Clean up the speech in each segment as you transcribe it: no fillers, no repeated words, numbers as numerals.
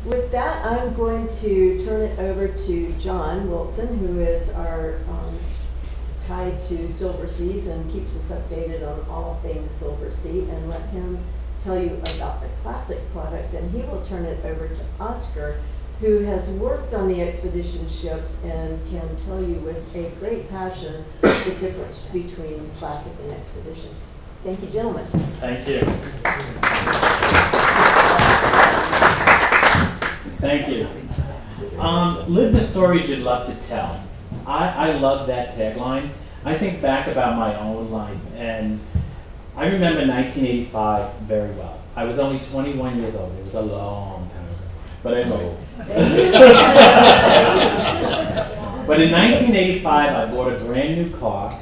With that, I'm going to turn it over to John Wilson, who is our tied to Silverseas and keeps us updated on all things Silversea, and let him tell you about the classic product. And he will turn it over to Oscar, who has worked on the expedition ships and can tell you with a great passion the difference between classic and expedition. Thank you, gentlemen. Thank you. Thank you. Live the stories you'd love to tell. I love that tagline. I think back about my own life, and I remember 1985 very well. I was only 21 years old. It was a long time ago. But anyway. But in 1985, I bought a brand new car,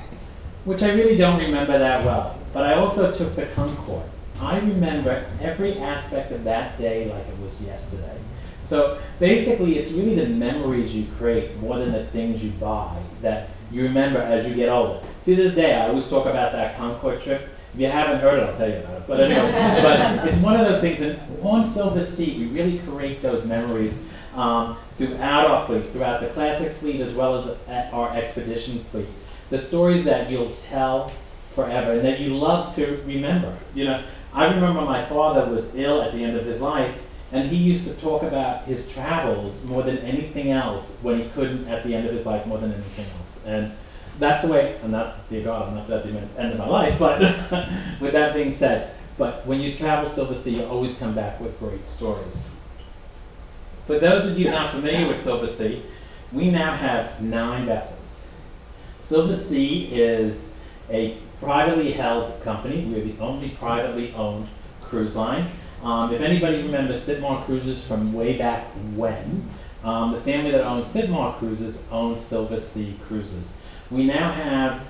which I really don't remember that well. But I also took the Concorde. I remember every aspect of that day like it was yesterday. So basically, it's really the memories you create more than the things you buy that you remember as you get older. To this day, I always talk about that Concorde trip. If you haven't heard it, I'll tell you about it. But anyway, but it's one of those things, and on Silversea, we really create those memories throughout our fleet, throughout the classic fleet as well as our expedition fleet. The stories that you'll tell forever and that you love to remember. You know, I remember my father was ill at the end of his life, and he used to talk about his travels more than anything else when he couldn't at the end of his life more than anything else. And that's the way, I'm not, dear God, I'm not at the end of my life, but with that being said, but when you travel Silversea, you always come back with great stories. For those of you not familiar with Silversea, we now have 9 vessels. Silversea is a privately held company. We're the only privately owned cruise line. If anybody remembers Sitmar Cruises from way back when, the family that owns Sitmar Cruises owns Silversea Cruises. We now have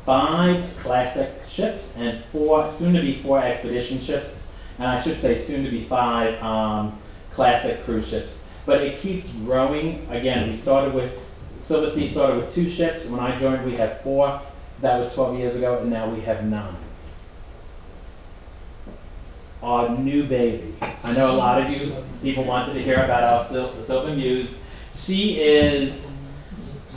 5 classic ships and 4, soon to be 4 expedition ships, and I should say soon to be 5 classic cruise ships. But it keeps growing. Again, Silversea started with 2 ships. When I joined, we had 4. That was 12 years ago, and now we have 9. Our new baby. I know a lot of you people wanted to hear about our Silver Muse. She is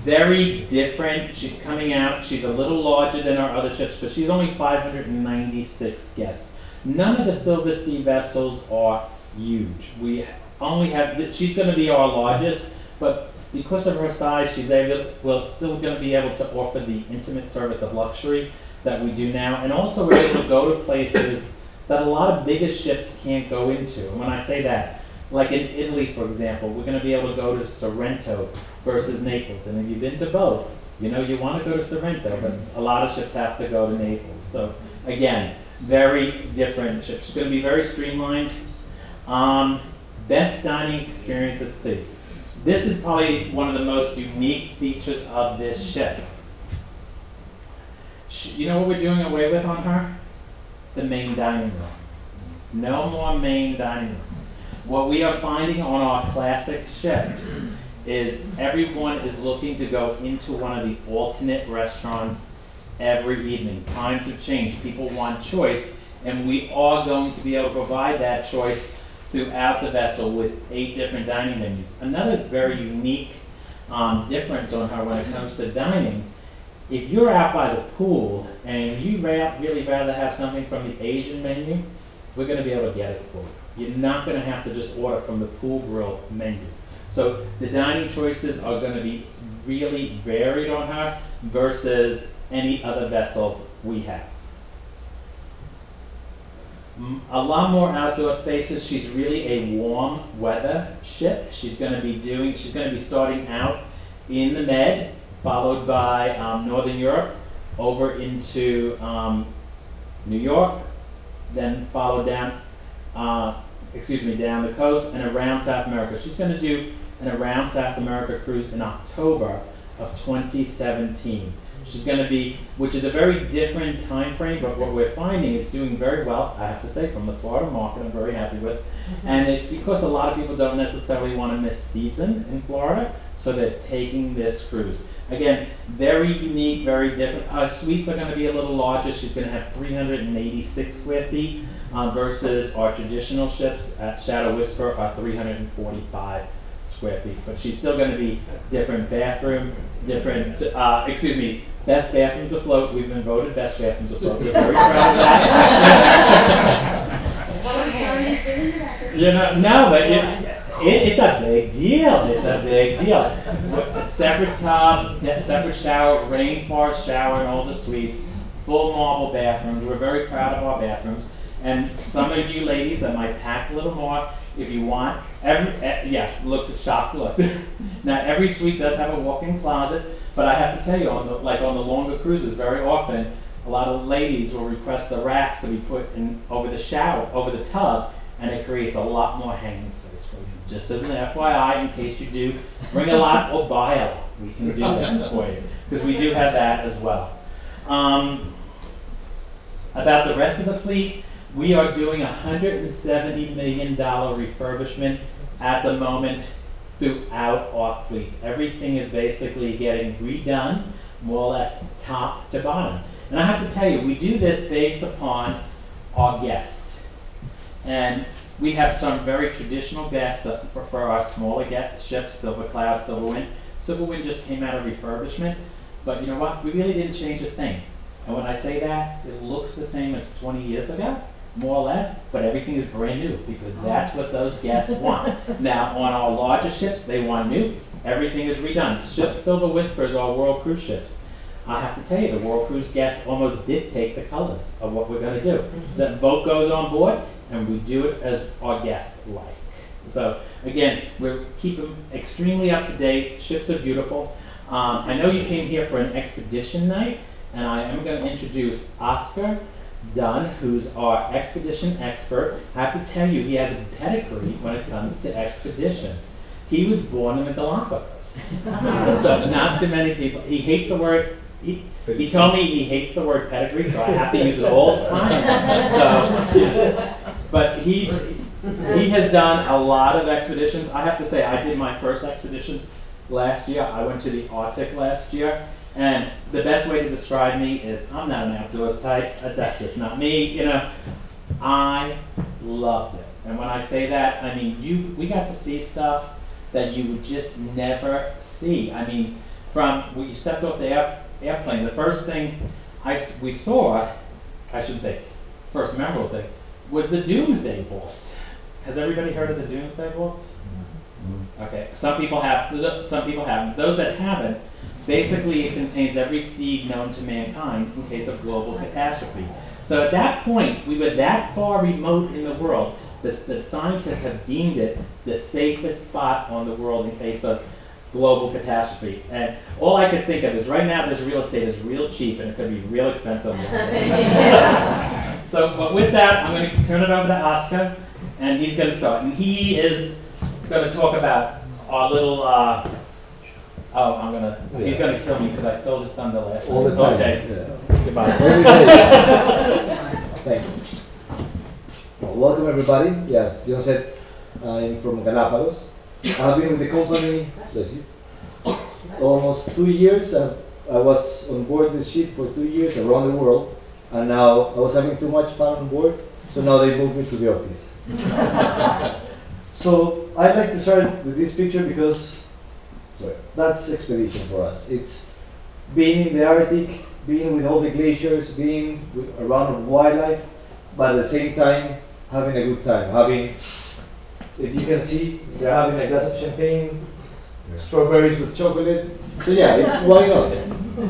very different. She's coming out. She's a little larger than our other ships, but she's only 596 guests. None of the Silversea vessels are huge. We only have, she's going to be our largest, but because of her size, we're still going to be able to offer the intimate service of luxury that we do now. And also we're able to go to places that a lot of bigger ships can't go into. And when I say that, like in Italy, for example, we're going to be able to go to Sorrento versus Naples. And if you've been to both, you know you want to go to Sorrento, but a lot of ships have to go to Naples. So again, very different ships. It's going to be very streamlined. Best dining experience at sea. This is probably one of the most unique features of this ship. You know what we're doing away with on her? The main dining room. No more main dining room. What we are finding on our classic ships is everyone is looking to go into one of the alternate restaurants every evening. Times have changed. People want choice, and we are going to be able to provide that choice throughout the vessel with 8 different dining menus. Another very unique difference on her when it comes to dining, if you're out by the pool and you really rather have something from the Asian menu, we're going to be able to get it for you. You're not going to have to just order from the pool grill menu. So the dining choices are going to be really varied on her versus any other vessel we have. A lot more outdoor spaces. She's really a warm weather ship. She's going to be starting out in the Med, followed by Northern Europe, over into New York, then followed down the coast and around South America. She's going to do an around South America cruise in October of 2017. She's going to be, which is a very different time frame, but what we're finding it's doing very well, I have to say, from the Florida market, I'm very happy with. And it's because a lot of people don't necessarily want to miss season in Florida, so they're taking this cruise. Again, very unique, very different. Suites are going to be a little larger. She's going to have 386 square feet versus our traditional ships at Shadow Whisper are 345 square feet. But she's still going to be different bathroom, different, best bathrooms afloat. We've been voted best bathrooms afloat. We're very proud of that. No, but it's a big deal. It's a big deal. Separate tub, separate shower, rainforest shower in all the suites, full marble bathrooms. We're very proud of our bathrooms. And some of you ladies that might pack a little more, if you want, yes, look, shop, look. Now every suite does have a walk-in closet, but I have to tell you, on the longer cruises, very often, a lot of ladies will request the racks to be put in over the shower, over the tub, and it creates a lot more hanging space for you. Just as an FYI, in case you do bring a lot or buy a lot, we can do that for you, because we do have that as well. About the rest of the fleet, we are doing a $170 million refurbishment at the moment throughout our fleet. Everything is basically getting redone, more or less top to bottom. And I have to tell you, we do this based upon our guests. And we have some very traditional guests that prefer our smaller ships, Silver Cloud, Silverwind. Silverwind just came out of refurbishment, but you know what? We really didn't change a thing. And when I say that, it looks the same as 20 years ago, more or less, but everything is brand new because that's what those guests want. Now, on our larger ships, they want new. Everything is redone. Silver Whispers are World Cruise ships. I have to tell you, the World Cruise guests almost dictate the colors of what we're going to do. The boat goes on board, and we do it as our guests like. So, again, we're keeping extremely up to date. Ships are beautiful. I know you came here for an expedition night, and I am going to introduce Oscar Dunn, who's our expedition expert. I have to tell you, he has a pedigree when it comes to expedition. He was born in the Galapagos. So not too many people. He hates the word. He told me he hates the word pedigree, so I have to use it all the time. But he has done a lot of expeditions. I have to say, I did my first expedition last year. I went to the Arctic last year. And the best way to describe me is I'm not an outdoors type. That's just not me. I loved it. And when I say that, I mean we got to see stuff that you would just never see. I mean, from when you stepped off the airplane, the first thing we saw, I should say, first memorable thing, was the Doomsday Vault. Has everybody heard of the Doomsday Vault? Mm-hmm. Okay, some people have. Some people haven't. Those that haven't. Basically, it contains every seed known to mankind in case of global catastrophe. So at that point, we were that far remote in the world, the scientists have deemed it the safest spot on the world in case of global catastrophe. And all I could think of is right now this real estate is real cheap and it's going to be real expensive. So, but with that, I'm going to turn it over to Oscar, and he's going to start. And he is going to talk about our little... he's gonna kill me because I stole his thunder last all time. The time. Okay. Yeah. Goodbye. Thanks. Well, welcome everybody. Yes, John said I'm from Galapagos. I've been with the company, almost 2 years. I was on board the ship for 2 years around the world, and now I was having too much fun on board, so now they moved me to the office. So I'd like to start with this picture because that's expedition for us. It's being in the Arctic, being with all the glaciers, being around wildlife, but at the same time having a good time. If you can see, they're having a glass of champagne, strawberries with chocolate. So yeah, why not?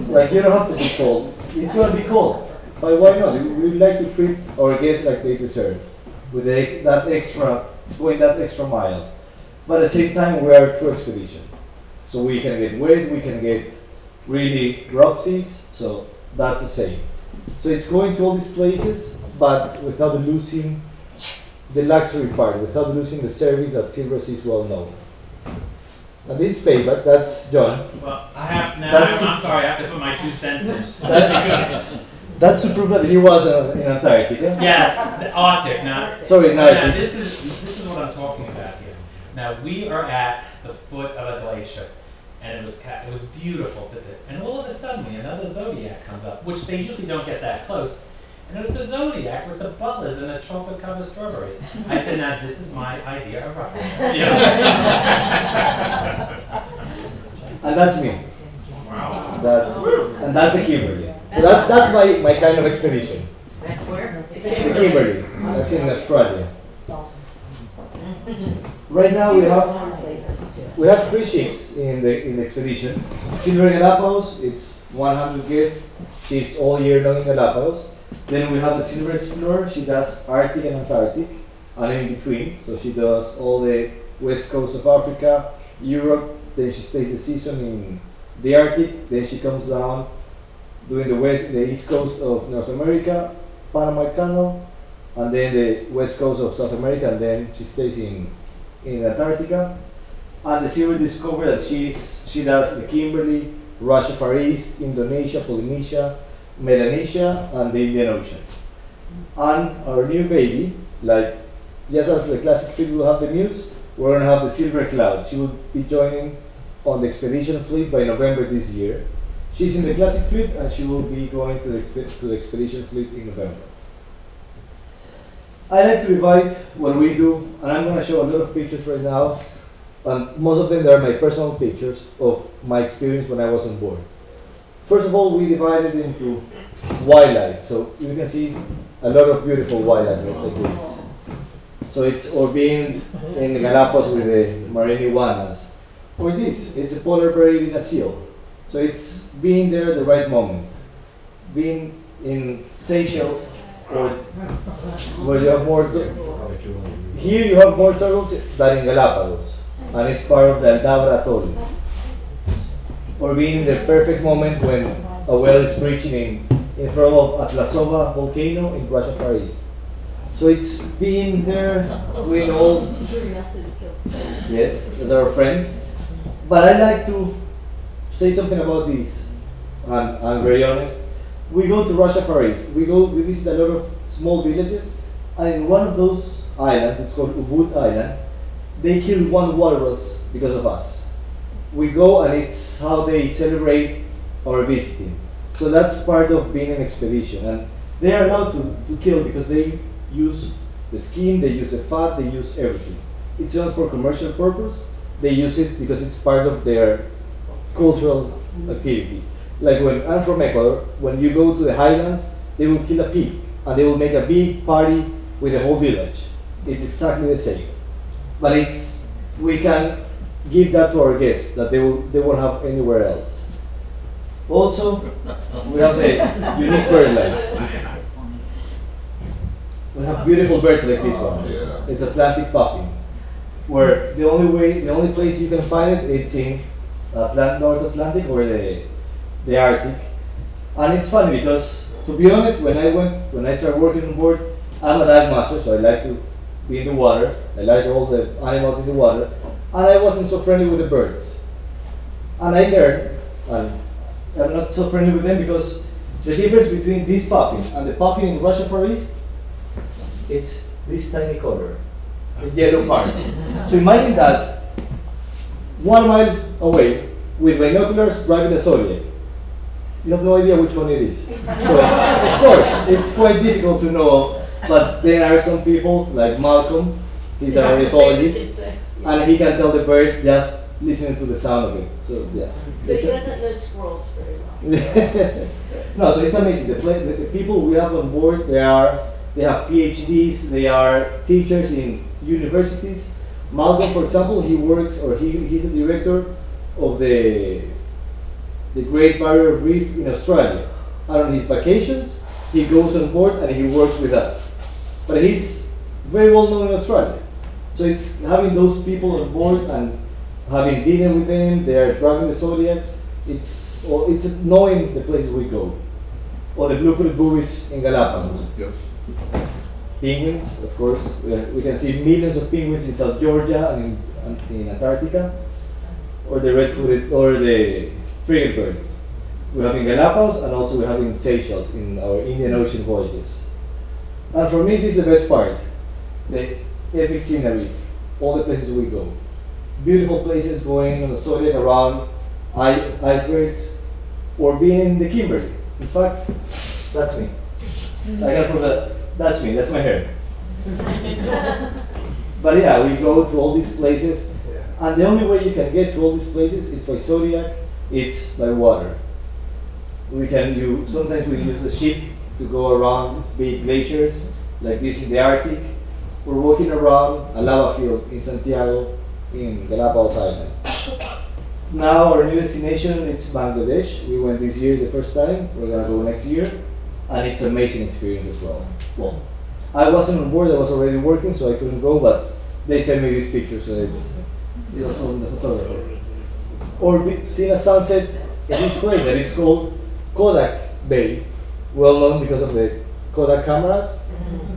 Like you don't have to be cold. It's gonna be cold, but why not? We like to treat our guests like they deserve, with going that extra mile. But at the same time, we are a true expedition. So we can get wet, we can get really rough seas, so that's the same. So it's going to all these places, but without losing the luxury part, without losing the service that Silversea is well known. And this is paper, that's John. Well, I have now. That's I'm sorry. I have to put my 2 cents in. That's to prove that he was in Antarctica. Yes, the Arctic. Now, Sorry, now Arctic. this is what I'm talking about here. Now we are at the foot of a glacier, and it was beautiful to do. And all of a sudden, another zodiac comes up, which they usually don't get that close. And it was the zodiac with the butlers and the chocolate-covered strawberries. I said, now this is my idea of rock. And that's me. Wow. That's a Kimberly. So that's my kind of expedition. That's where? The Kimberly. That's in Australia. Right now we have 3 ships in the expedition. Silver Galapagos, it's 100 guests. She's all year long in Galapagos. Then we have the Silver Explorer. She does Arctic and Antarctic, and in between. So she does all the west coast of Africa, Europe. Then she stays the season in the Arctic. Then she comes down doing the east coast of North America, Panama Canal, and then the west coast of South America, and then she stays in Antarctica. And the Silver discovered that she does the Kimberley, Russia Far East, Indonesia, Polynesia, Melanesia, and the Indian Ocean. And our new baby, like just as the classic fleet will have the Muse, we're gonna have the Silver Cloud. She will be joining on the expedition fleet by November this year. She's in the classic fleet, and she will be going to the expedition fleet in November. I like to divide what we do, and I'm going to show a lot of pictures right now, and most of them are my personal pictures of my experience when I was on board. First of all, we divided into wildlife, so you can see a lot of beautiful wildlife like this. So it's or being in Galapagos with the marine iguanas, or this, it's a polar bear eating a seal. So it's being there at the right moment, being in Seychelles, or where you have more. Here you have more turtles than in Galapagos, and it's part of the Aldabra atoll. Or being in the perfect moment when a whale is breaching in front of Atlasova volcano in Russia Far East. So it's being there, doing all. Yes, as our friends. But I like to say something about this, and I'm very honest. We go to Russia Far East. We visit a lot of small villages, and in one of those islands, it's called Ubud Island, they killed one walrus because of us. We go, and it's how they celebrate our visiting. So that's part of being an expedition, and they are allowed to kill because they use the skin, they use the fat, they use everything. It's not for commercial purpose. They use it because it's part of their cultural activity. Like when I'm from Ecuador, when you go to the highlands, they will kill a pig and they will make a big party with the whole village. It's exactly the same. But we can give that to our guests that they won't have anywhere else. Also, we have the unique bird life. We have beautiful birds like this one. It's Atlantic puffin, where the only place you can find it, it's in North Atlantic or the Arctic. And it's funny because, to be honest, when I started working on board, I'm a dive master, so I like to be in the water. I like all the animals in the water, and I wasn't so friendly with the birds. And I learned, and I'm not so friendly with them because the difference between this puffin and the puffin in Russia Far East, it's this tiny color, the yellow part. So imagine that 1 mile away with binoculars driving a Zodiac. You have no idea which one it is. So, of course, it's quite difficult to know, but there are some people like Malcolm, he's an ornithologist, and he can tell the bird just listening to the sound of it. So, yeah. But he doesn't know squirrels very well. No, so it's amazing. The people we have on board, they have PhDs, they are teachers in universities. Malcolm, for example, he's the director of the Great Barrier Reef in Australia. And on his vacations, he goes on board and he works with us. But he's very well known in Australia. So it's having those people on board and having dinner with them, they are driving the Zodiacs, it's knowing the places we go. Or the blue-footed boobies in Galapagos. Yep. Penguins, of course. We can see millions of penguins in South Georgia and in Antarctica. or the red-footed, or the frigate birds. We have in Galapagos, and also we have in Seychelles in our Indian Ocean voyages. And for me, this is the best part, the epic scenery, all the places we go. Beautiful places going on the Zodiac around icebergs, or being in the Kimberley. In fact, that's me. I can prove that. That's me, that's my hair. But yeah, we go to all these places, and the only way you can get to all these places is by Zodiac, it's by water. Sometimes we use the ship to go around big glaciers, like this in the Arctic. We're walking around a lava field in Santiago, in Galapagos Island. Now our new destination is Bangladesh. We went this year the first time. We're gonna go next year, and it's an amazing experience as well. Well, I wasn't on board. I was already working, so I couldn't go. But they sent me this picture, so it was from the photographer. Or seeing a sunset in this place that it's called Kodak Bay, well known because of the Kodak cameras,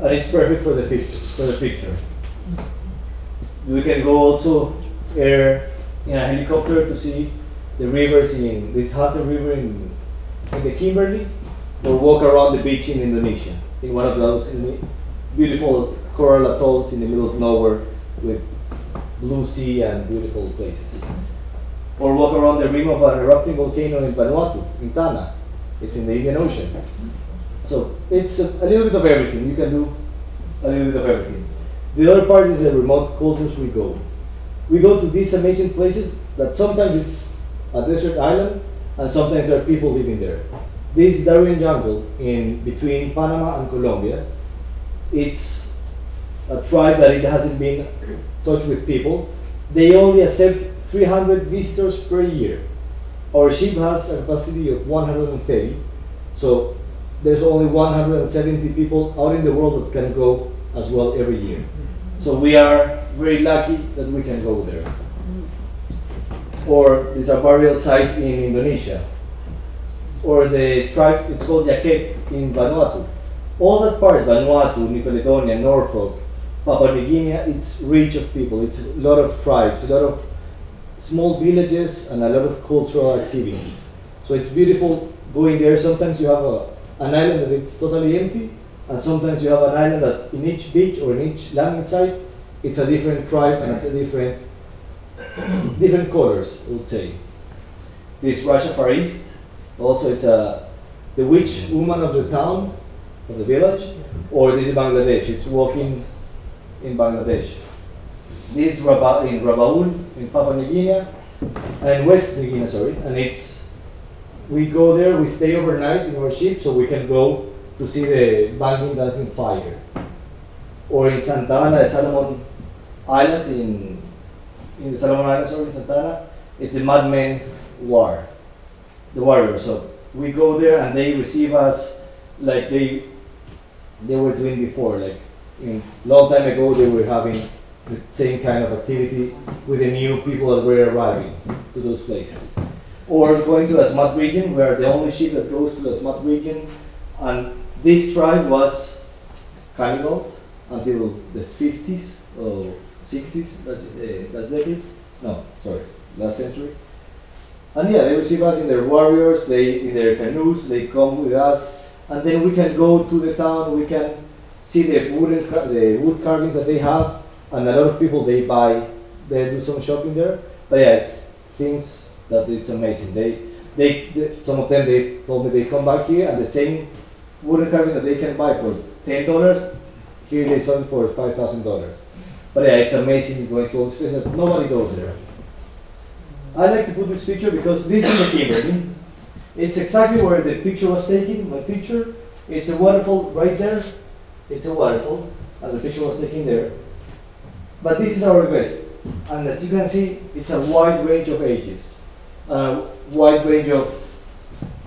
and it's perfect for the picture. We can go also air in a helicopter to see the rivers in this Hunter River in the Kimberley, or walk around the beach in Indonesia, in one of those beautiful coral atolls in the middle of nowhere with blue sea and beautiful places. Or walk around the rim of an erupting volcano in Vanuatu, in Tana. It's in the Indian Ocean. So it's a little bit of everything. You can do a little bit of everything. The other part is the remote cultures we go. We go to these amazing places that sometimes it's a desert island, and sometimes there are people living there. This Darien jungle in between Panama and Colombia, it's a tribe that it hasn't been touched with people. They only accept 300 visitors per year. Our ship has a capacity of 130, so there's only 170 people out in the world that can go as well every year. So we are very lucky that we can go there. Or there's a burial site in Indonesia. Or the tribe, it's called Yaquet in Vanuatu. All that part, Vanuatu, New Caledonia, Norfolk, Papua New Guinea, it's rich of people. It's a lot of tribes, a lot of small villages, and a lot of cultural activities. So it's beautiful going there. Sometimes you have an island that it's totally empty, and sometimes you have an island that in each beach or in each landing site, it's a different tribe and a different colors, I would say. This Russia Far East, also it's the witch woman of the town, of the village, or this is Bangladesh, it's walking in Bangladesh. This is in Rabaul, in Papua New Guinea, and West New Guinea, sorry, and we go there, we stay overnight in our ship so we can go to see the banging dancing fire. Or in Santa Ana, the Solomon Islands, in the Solomon Islands, sorry, in Santa Ana, it's a madmen war, the warriors. So we go there and they receive us like they were doing before. Like in long time ago, they were having the same kind of activity with the new people that were arriving to those places. Or going to the Asmat region, where the only ship that goes to the Asmat region, and this tribe was cannibals until the 50s or 60s, last decade. No, sorry, last century. And yeah, they receive us in their warriors, in their canoes, they come with us, and then we can go to the town, we can see the wood carvings that they have, and a lot of people they do some shopping there. But yeah, it's things that it's amazing. Some of them they told me they come back here and the same wooden carving that they can buy for $10, here they sell it for $5,000. But yeah, it's amazing going to all these places that nobody goes there. I like to put this picture because this is the Kimberley. It's exactly where the picture was taken, my picture. It's a waterfall right there. It's a waterfall, and the picture was taken there. But this is our request. And as you can see, it's a wide range of ages, a wide range of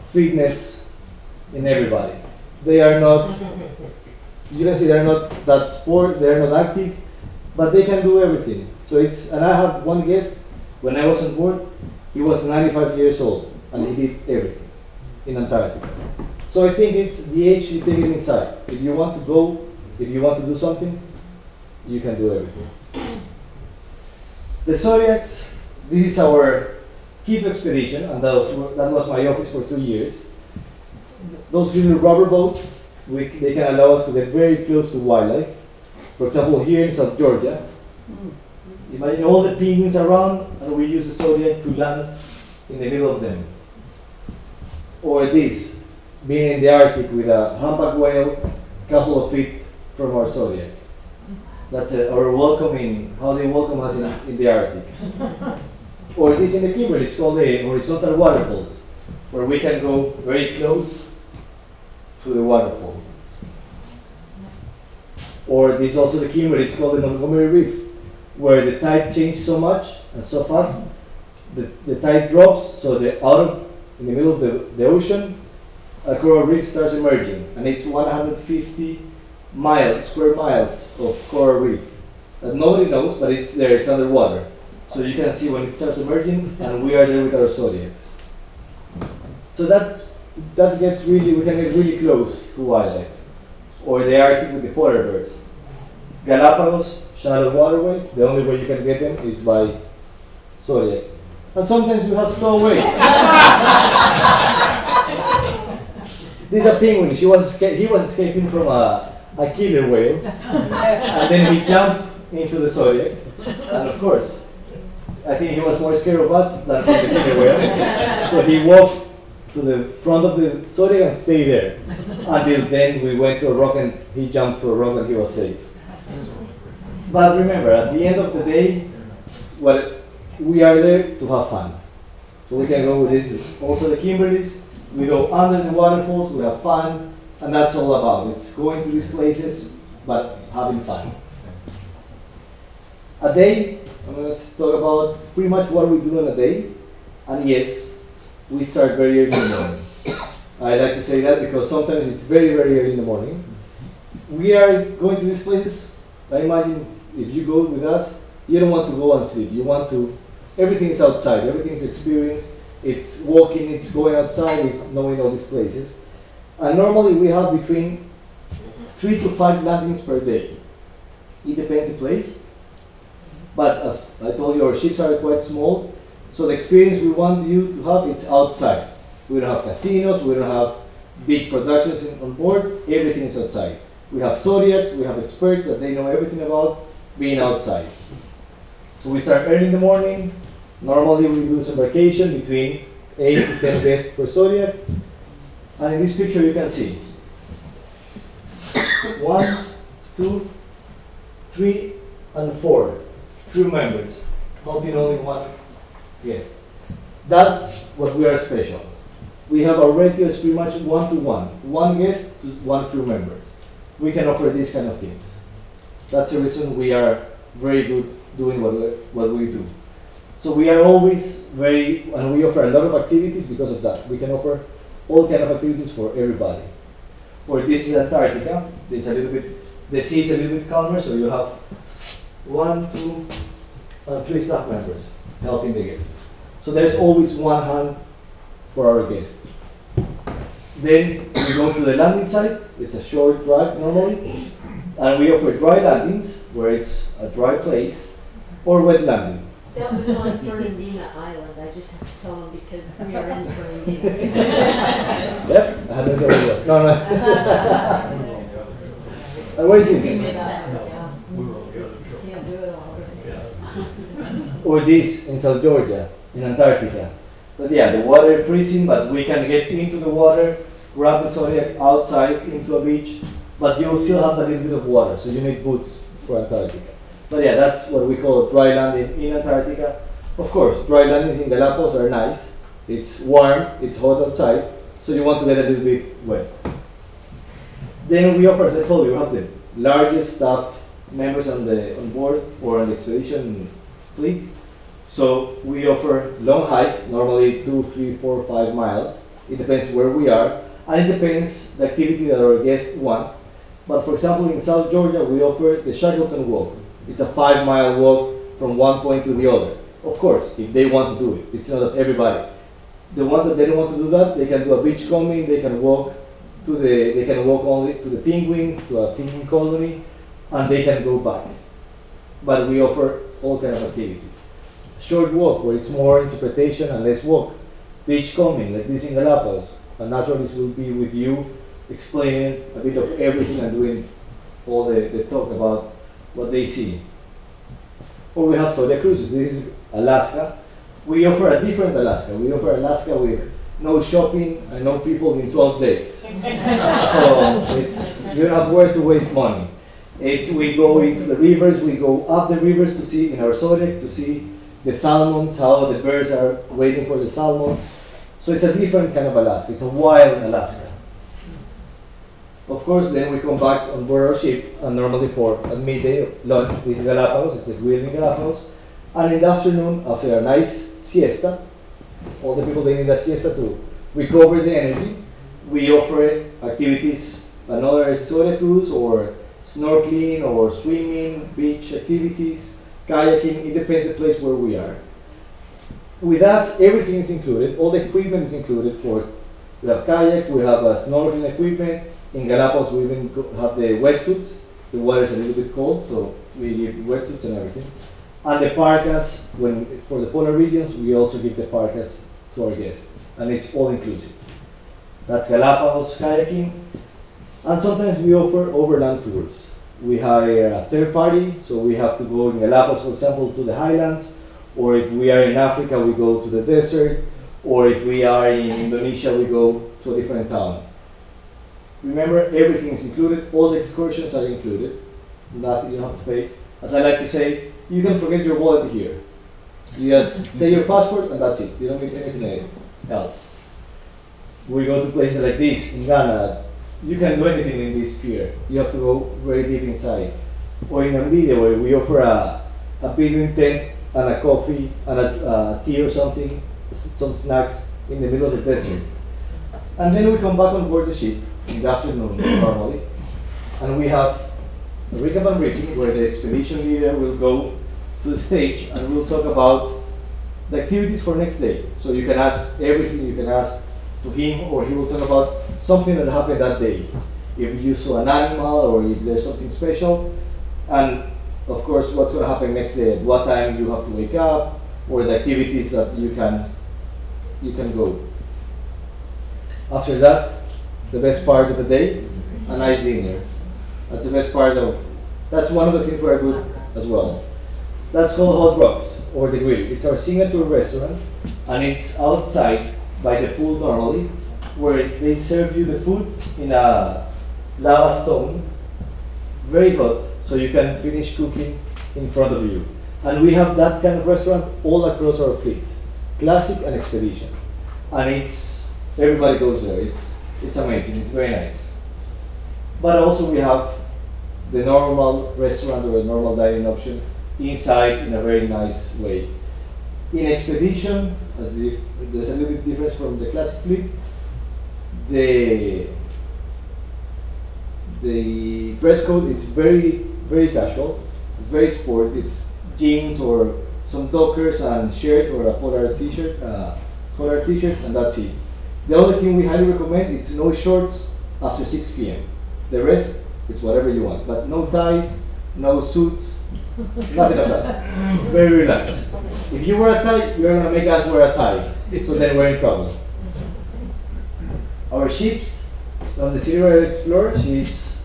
fitness in everybody. They are not, you can see they're not that sport, they're not active, but they can do everything. So and I have one guest, when I was on board, he was 95 years old, and he did everything in Antarctica. So I think it's the age you take it inside. If you want to go, if you want to do something, you can do everything. The Zodiacs, this is our Quito expedition, and that was my office for 2 years. Those little rubber boats, they can allow us to get very close to wildlife. For example, here in South Georgia, imagine all the penguins around, and we use the Zodiac to land in the middle of them. Or this, being in the Arctic with a humpback whale a couple of feet from our Zodiac. That's our welcoming, how they welcome us in the Arctic. Or this in the Kimberley, it's called the horizontal waterfalls, where we can go very close to the waterfall. Or this also the Kimberley, it's called the Montgomery Reef, where the tide changes so much and so fast, the tide drops, so in the middle of the ocean, a coral reef starts emerging, and it's 150 square miles of coral reef that nobody knows, but it's there, it's underwater. So you can see when it starts emerging, and we are there with our Zodiacs. So that gets really, we can get really close to wildlife. Or the Arctic with the polar bears. Galapagos, shallow waterways, the only way you can get them is by Zodiac. And sometimes we have stowaways. This is a penguin. He was escaping from a killer whale, and then he jumped into the Zodiac. And of course, I think he was more scared of us than of the killer whale. So he walked to the front of the Zodiac and stayed there. Until then, we went to a rock, and he jumped to a rock, and he was safe. But remember, at the end of the day, we are there to have fun. So we can go with this. Also the Kimberleys, we go under the waterfalls, we have fun, and that's all about. It's going to these places, but having fun. A day, I'm going to talk about pretty much what we do in a day. And yes, we start very early in the morning. I like to say that because sometimes it's very, very early in the morning. We are going to these places. I imagine if you go with us, you don't want to go and sleep. You want to, everything is outside, everything is experience. It's walking, it's going outside, it's knowing all these places. And normally we have between 3 to 5 landings per day. It depends the place. But as I told you, our ships are quite small. So the experience we want you to have, it's outside. We don't have casinos, we don't have big productions on board, everything is outside. We have Zodiacs, we have experts that they know everything about being outside. So we start early in the morning. Normally we do this embarkation between 8 to 10 guests per Zodiac. And in this picture you can see 1, 2, 3, and 4 crew members helping only one guest. That's what we are special. We have our ratios pretty much 1 to 1. One guest to 1 crew members. We can offer these kind of things. That's the reason we are very good doing what we do. So we are always and we offer a lot of activities because of that. We can offer all kind of activities for everybody. For this is Antarctica. It's a little bit, the sea is a little bit calmer, so you have 1, 2, and 3 staff members helping the guests. So there's always one hand for our guests. Then we go to the landing site. It's a short drive normally. And we offer dry landings, where it's a dry place, or wet landing. That was on Fernandina Island. I just have to tell them because we are in Fernandina. Yep, I had to go there. No. And where is this? Can't do it all. Or this in South Georgia, in Antarctica. But yeah, the water is freezing, but we can get into the water, grab the Zodiac outside into a beach, but you'll still have a little bit of water, so you need boots for Antarctica. But yeah, that's what we call dry landing in Antarctica. Of course, dry landings in Galapagos are nice. It's warm, it's hot outside, so you want to get a little bit wet. Then we offer, as I told you, we have the largest staff members on board or on the expedition fleet. So we offer long hikes, normally 2, 3, 4, 5 miles. It depends where we are, and it depends the activity that our guests want. But for example, in South Georgia, we offer the Shackleton Walk. It's a 5-mile walk from one point to the other. Of course, if they want to do it. It's not that everybody. The ones that they don't want to do that, they can do a beachcombing. They can walk only to the penguins, to a penguin colony, and they can go back. But we offer all kinds of activities. short walk where it's more interpretation and less walk. Beachcombing, like this in Galapagos. A naturalist will be with you explaining a bit of everything and doing all the talk about what they see. Or we have Soria Cruises. This is Alaska. We offer a different Alaska. We offer Alaska with no shopping and no people in 12 days. So you don't have where to waste money. We go into the rivers, we go up the rivers to see in our Zodiacs, to see the salmons, how the birds are waiting for the salmons. So it's a different kind of Alaska. It's a wild Alaska. Of course, then we come back on board our ship, and normally for a midday lunch, this is Galapagos, it's a grill in Galapagos. And in the afternoon, after a nice siesta, all the people they need a siesta to recover the energy, we offer activities, another soda cruise or snorkeling or swimming, beach activities, kayaking. It depends the place where we are. With us, everything is included. All the equipment is included. We have kayak, we have snorkeling equipment. In Galapagos, we even have the wetsuits. The water is a little bit cold, so we give wetsuits and everything. And the parkas, for the polar regions, we also give the parkas to our guests, and it's all inclusive. That's Galapagos kayaking. And sometimes we offer overland tours. We hire a third party, so we have to go in Galapagos, for example, to the highlands, or if we are in Africa, we go to the desert, or if we are in Indonesia, we go to a different town. Remember, everything is included, all the excursions are included, nothing you have to pay. As I like to say, you can forget your wallet here. You just take your passport and that's it. You don't need anything else. We go to places like this in Ghana. You can do anything in this pier. You have to go very deep inside. Or in Namibia, where we offer a Bedouin tent and a coffee and a tea or something, some snacks in the middle of the desert. And then we come back on board the ship in the afternoon normally, and we have a recap and briefing where the expedition leader will go to the stage and we'll talk about the activities for next day. So you can ask everything you can ask to him, or he will talk about something that happened that day. If you saw an animal or if there's something special, and of course what's going to happen next day, at what time you have to wake up, or the activities that you can go. After that, the best part of the day, a nice dinner. That's the best part that's one of the things we are good as well. That's called Hot Rocks, or the Grill. It's our signature restaurant, and it's outside by the pool normally, where they serve you the food in a lava stone, very hot, so you can finish cooking in front of you. And we have that kind of restaurant all across our fleet, classic and expedition. And everybody goes there. It's amazing. It's very nice. But also we have the normal restaurant or a normal dining option inside in a very nice way. In expedition, there's a little bit difference from the classic fleet. The dress code is very, very casual. It's very sport. It's jeans or some dockers and shirt or a polar t-shirt, collar t-shirt, and that's it. The only thing we highly recommend is no shorts after 6 p.m. The rest, it's whatever you want, but no ties, no suits, nothing like that. Very relaxed. If you wear a tie, you're going to make us wear a tie, so then we're in trouble. Our ships, on the Silversea Explorer, she's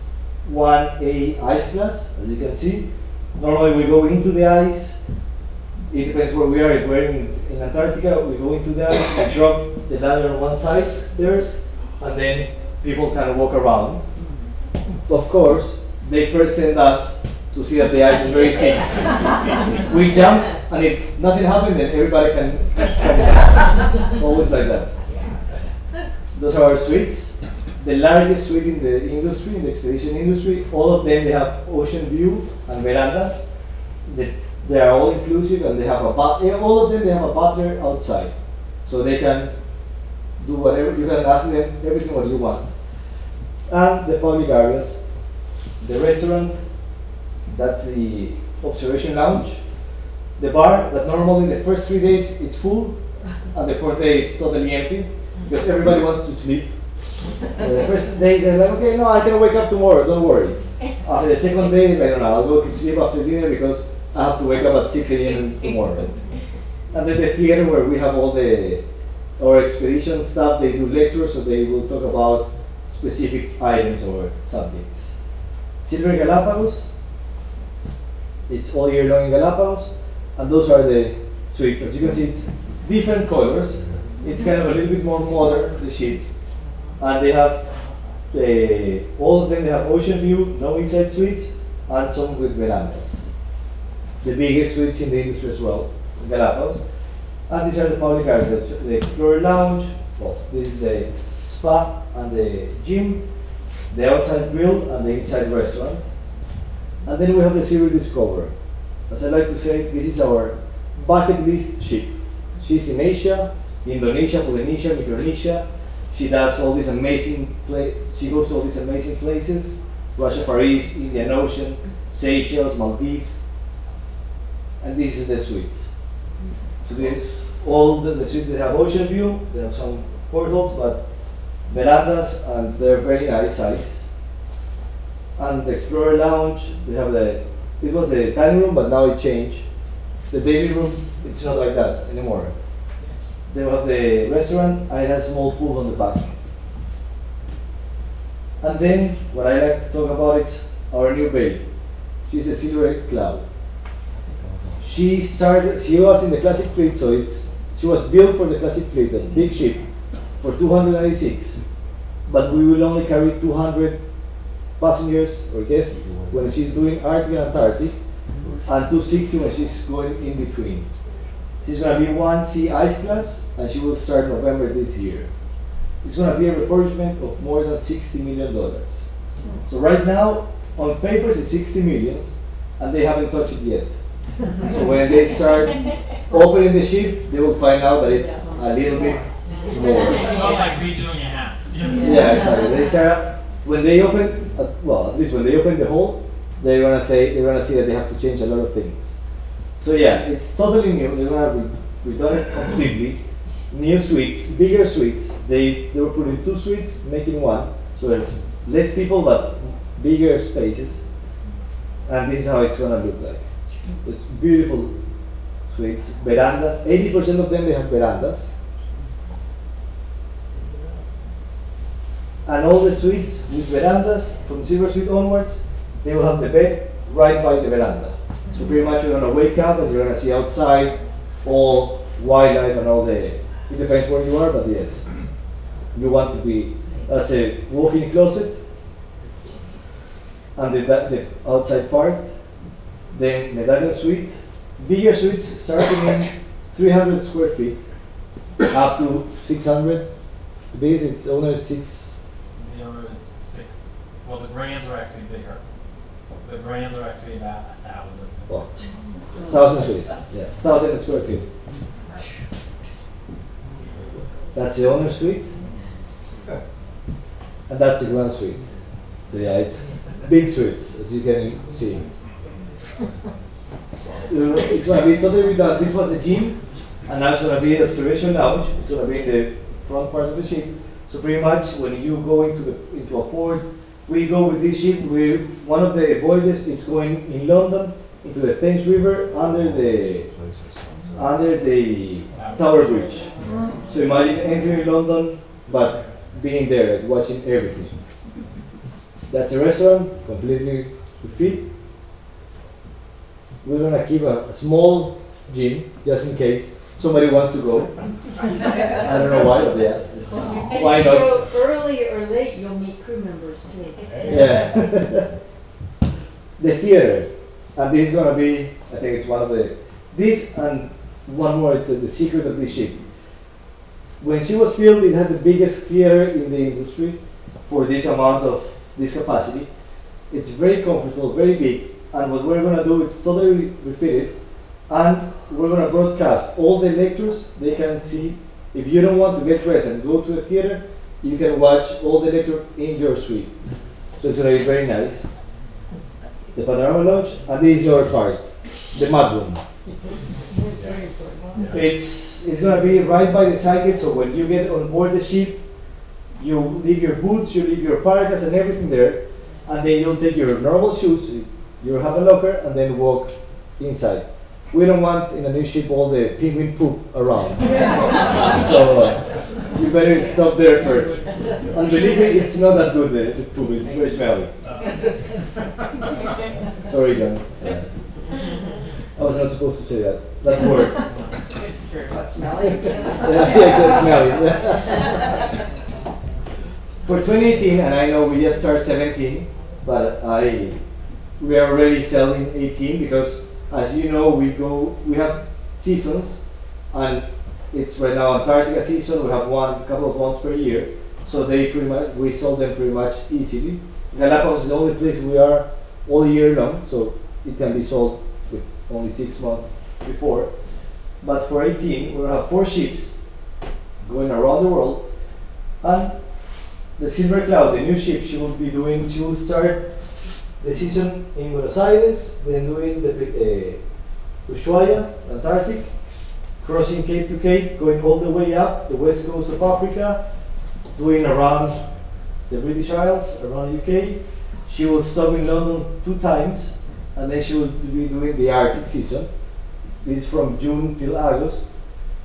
1A ice class, as you can see. Normally we go into the ice. It depends where we are. If we're in Antarctica, we go into the ice, we drop the ladder on one side, stairs, and then people kind of walk around. Of course, they first send us to see that the ice is very thick. We jump, and if nothing happens, then everybody can always like that. Those are our suites. The largest suite in the industry, in the expedition industry. All of them, they have ocean view and verandas. They are all inclusive, and they have all of them, they have a butler outside, so they can do whatever. You can ask them everything what you want. And the public areas, the restaurant, that's the observation lounge, the bar that normally the first 3 days it's full, and the fourth day it's totally empty because everybody wants to sleep. The first days they're like, okay, no, I can wake up tomorrow, don't worry. After the second day, I don't know, I'll go to sleep after dinner because I have to wake up at 6 a.m. tomorrow. And then the theater where we have all the our expedition staff, they do lectures, so they will talk about specific items or subjects. Silver Galapagos, it's all year long in Galapagos, and those are the suites. As you can see, it's different colors. It's kind of a little bit more modern, the ship, and they have all of them. They have ocean view, no inside suites, and some with verandas. The biggest suites in the industry as well, in Galapagos. And these are the public areas, the Explorer Lounge, well, this is the spa and the gym, the outside grill and the inside restaurant. And then we have the Silver Discoverer. As I like to say, this is our bucket list ship. She's in Asia, Indonesia, Polynesia, Micronesia. She does all these amazing she goes to all these amazing places, Russia, Far East, Indian Ocean, Seychelles, Maldives. And these are the suites. So this all the suites, they have ocean view, they have some portholes, but verandas, and they're very nice size. And the Explorer Lounge, they have it was the dining room, but now it changed. The daily room, it's not like that anymore. They have the restaurant, and it has a small pool on the back. And then, what I like to talk about is our new babe. She's the Silver Cloud. She was in the classic fleet, so she was built for the classic fleet, a big ship, for 296. But we will only carry 200 passengers or guests when she's doing Arctic and Antarctic, and 260 when she's going in between. She's going to be 1C ice class, and she will start November this year. It's going to be a refurbishment of more than $60 million. So right now, on papers, it's 60 million, and they haven't touched it yet. So when they start opening the ship, they will find out that it's a little bit more. It's not like redoing a house. Yeah, exactly. They start when they open, well, at least when they open the hole, they're gonna see that they have to change a lot of things. So yeah, it's totally new. They're gonna redone it completely. New suites, bigger suites. They were putting 2 suites, making 1, so there's less people but bigger spaces. And this is how it's gonna look like. It's beautiful suites, verandas. 80% of them they have verandas. And all the suites with verandas from Silver Suite onwards, they will have the bed right by the veranda. So pretty much you're gonna wake up and you're gonna see outside all wildlife and all the. It depends where you are, but yes, you want to be. That's a walk-in closet, and the outside part. Then medallion suite, bigger suites starting in 300 square feet up to 600. The biggest it's owner 6. The owner is 6. Well, the grands are actually bigger. The grands are actually about 1,000. Oh, 1,000 suites, yeah, 1,000 square feet. That's the owner suite, and that's the grand suite. So yeah, it's big suites, as you can see. It's going to be totally redone. This was the gym, and now it's going to be the observation lounge. It's going to be in the front part of the ship. So pretty much when you go into a port, we go with this ship. One of the voyages is going in London into the Thames River under the Tower Bridge. So imagine entering London, but being there, like watching everything. That's a restaurant, completely fit. We're gonna keep a small gym just in case somebody wants to go. I don't know why, but yeah. And Why if not? you go early or late, you'll meet crew members too. Yeah. The theater, and this is gonna be, I think it's one of this and one more. It's the secret of this ship. When she was built, it had the biggest theater in the industry for this amount of this capacity. It's very comfortable, very big. And what we're going to do is totally refit it, and we're going to broadcast all the lectures. They can see. If you don't want to get dressed and go to the theater, you can watch all the lecture in your suite. So it's going to be very nice. The panorama lounge, and this is your part, the mud room. It's going to be right by the side, so when you get on board the ship, you leave your boots, you leave your parkas and everything there, and then you'll take your normal shoes. You have a locker and then walk inside. we don't want in a new ship all the penguin poop around. So you better stop there first. And believe me, it's not that good, the poop, it's very smelly. Sorry, John. I was not supposed to say that word. It's true. What's smelly? Yeah, smelly. For 2018, and I know we just started 17, but we are already selling 18 because, as you know, we have seasons, and it's right now Antarctica season. We have couple of months per year, so we sold them pretty much easily. Galapagos is the only place we are all year long, so it can be sold with only 6 months before. But for 18, we'll have 4 ships going around the world, and the Silver Cloud, the new ship, she will start the season in Buenos Aires, then doing the Ushuaia, Antarctic, crossing Cape to Cape, going all the way up the west coast of Africa, doing around the British Isles, around UK. She will stop in London 2 times, and then she will be doing the Arctic season. This is from June till August,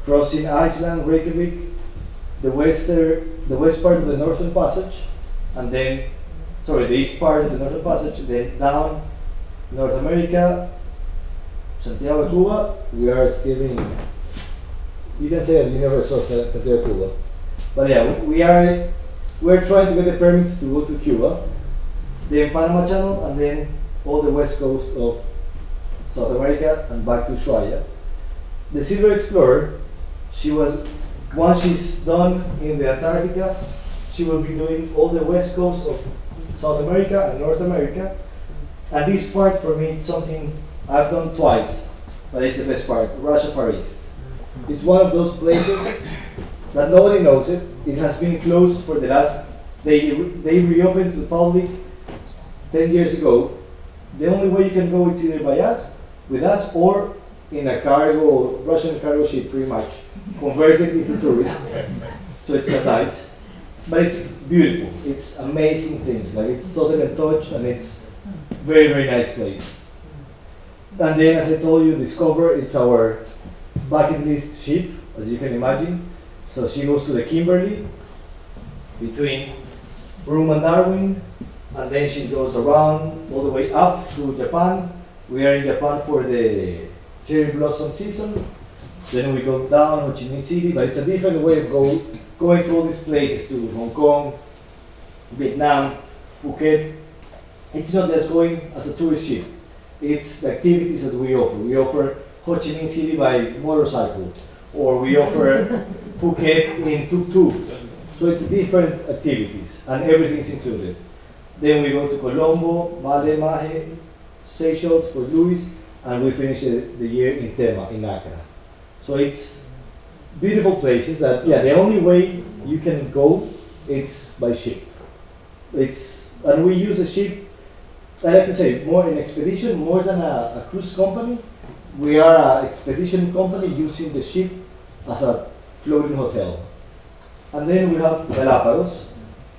crossing Iceland, Reykjavik, the west part of the Northern Passage, and then, the east part of the Northern Passage, then down North America, Santiago de Cuba. We are still in, you can say at University of Santiago de Cuba. But yeah, we're trying to get the permits to go to Cuba, then Panama Channel, and then all the west coast of South America and back to Ushuaia. The Silver Explorer, once she's done in the Antarctica, she will be doing all the west coast of South America and North America. And this part for me, it's something I've done twice, but it's the best part, Russia Far East. It's one of those places that nobody knows it. It has been closed for the last, they reopened to the public 10 years ago. The only way you can go is either with us, or in a Russian cargo ship, pretty much, converted into tourists. So it's not nice. But it's beautiful. It's amazing things. Like, it's totally untouched, and it's very, very nice place. And then, as I told you, Discover, it's our bucket list ship, as you can imagine. So she goes to the Kimberley, between Broome and Darwin, and then she goes around all the way up to Japan. We are in Japan for the cherry blossom season. Then we go down Ho Chi Minh City, but it's a different way of going to all these places, to Hong Kong, Vietnam, Phuket. It's not just going as a tourist ship. It's the activities that we offer. We offer Ho Chi Minh City by motorcycle, or we offer Phuket in tuk-tuks. So it's different activities, and everything's included. Then we go to Colombo, Male, Mahe, Seychelles, Port Louis, and we finish the year in Tema, in Accra. So it's beautiful places that, the only way you can go, it's by ship. And we use a ship, I like to say, more an expedition, more than a cruise company. We are an expedition company using the ship as a floating hotel. And then we have Galapagos,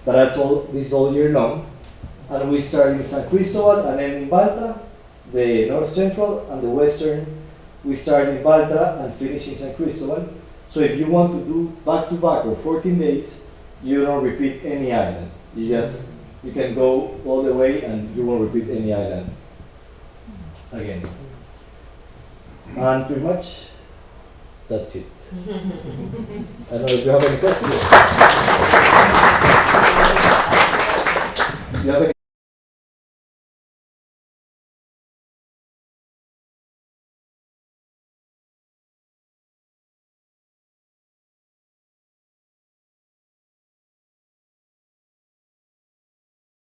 that's all year long. And we start in San Cristobal and then in Baltra, the north central and the western. We start in Baltra and finish in San Cristobal. So if you want to do back-to-back or 14 days, you don't repeat any island. You can go all the way and you won't repeat any island again. And pretty much, that's it. I don't know if you have any questions. Do you have any